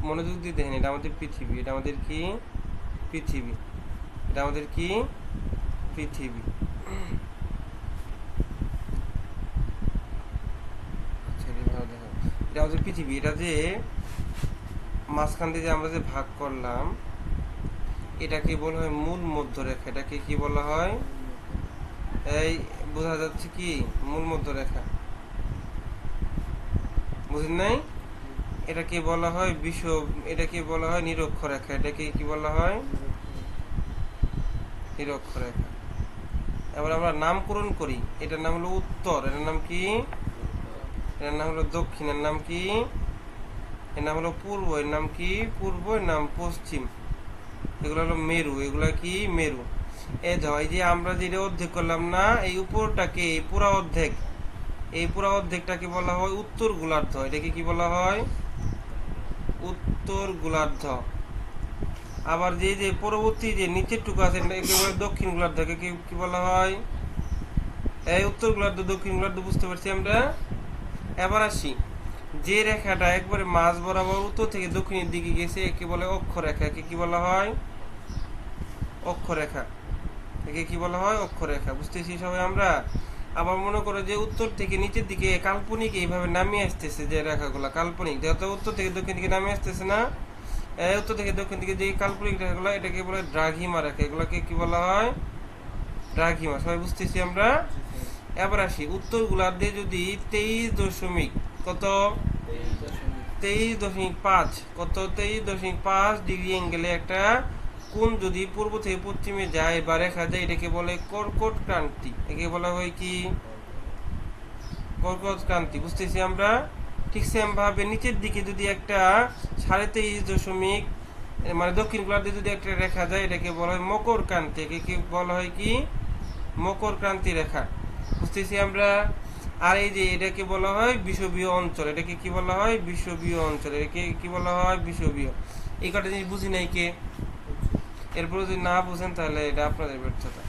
মনোযোগ দিয়ে দেখেন, এটা আমাদের পৃথিবী, এটা আমাদের কি পৃথিবী, এটা আমাদের কি পৃথিবী। আচ্ছা দেখো, এটা আমাদের পৃথিবী। এটা যে মাঝখান দিয়ে যে আমরা যে ভাগ করলাম, এটাকে বলা হয় মূল মধ্যরেখা। এটাকে কি বলা হয়? এই বোঝা যাচ্ছে কি মূল মধ্যরেখা? বুঝেন নাই? এটাকে বলা হয় এটাকে বলা হয় নিরক্ষরেখা। এটাকে কি বলা হয়? নিরক্ষরেখা। এবার আমরা নামকরণ করি। এটার নাম হলো উত্তর, এটার নাম কি? এটার নাম হলো দক্ষিণ, এর নাম কি? এর নাম হলো পূর্ব, এর নাম কি? পূর্ব, এর নাম পশ্চিম। এগুলো হলো মেরু, এগুলা কি? মেরু। এই যে আমরা যেটা অর্ধেক করলাম না, এই উপরটাকে, এই পুরা অর্ধেক, এই পুরা অর্ধেকটাকে বলা হয় উত্তর গোলার্ধ। এটাকে কি বলা হয়? উত্তর গোলার্ধ। আবার যে পরবর্তী যে নিচের টুকু আছে একে বলে দক্ষিণ গোলার্ধ। কি বলা হয়? এই উত্তর গোলার্ধ, দক্ষিণ গোলার্ধ, বুঝতে পারছি আমরা। এবার আসি, যে রেখাটা একবারে মাঝ বরাবর উত্তর থেকে দক্ষিণের দিকে গেছে একে বলে অক্ষরেখা। একে কি বলা হয়? অক্ষরেখা। একে কি বলা হয়? অক্ষরেখা। বুঝতেছি সবাই আমরা? আবার মনে করো যে উত্তর থেকে নিচের দিকে কাল্পনিক এইভাবে নামিয়ে আসতেছে, যে রেখাগুলো কাল্পনিক, যেহেতু উত্তর থেকে দক্ষিণ দিকে নামিয়ে আসতেছে না, উত্তর থেকে দক্ষিণ দিকে যে কাল্পনিক রেখাগুলো, এটাকে বলে দ্রাঘিমা রেখা। এগুলোকে কি বলা হয়? দ্রাঘিমা। সবাই বুঝতেছি আমরা? এবার আসি, উত্তর গোলার্ধে যদি 23 দশমিক কত, 23.5, কত 23.5 ডিগ্রি অ্যাঙ্গেলে একটা কোণ যদি পূর্ব থেকে পশ্চিমে যায় বা রেখা যায়, এটাকে বলে কর্কট ক্রান্তি। একে বলা হয় কি? কর্কট ক্রান্তি। বুঝতেছি আমরা? ঠিক সেম ভাবে নিচের দিকে যদি একটা 23.5 মানে দক্ষিণ গোলার্ধে যদি একটা রেখা যায়, এটাকে বলা হয় মকর ক্রান্তি। একে কি বলা হয়? কি? মকর ক্রান্তি রেখা। বুঝতেছি আমরা? আর এই যে এটাকে বলা হয় বিষুবীয় অঞ্চল। এটাকে কি বলা হয়? বিষুবীয় অঞ্চল। এটাকে কি বলা হয়? বিষুবীয়। এই কটা জিনিস বুঝি নাই কে? এরপরে যদি না বুঝেন তাহলে এটা আপনাদের ব্যর্থতা।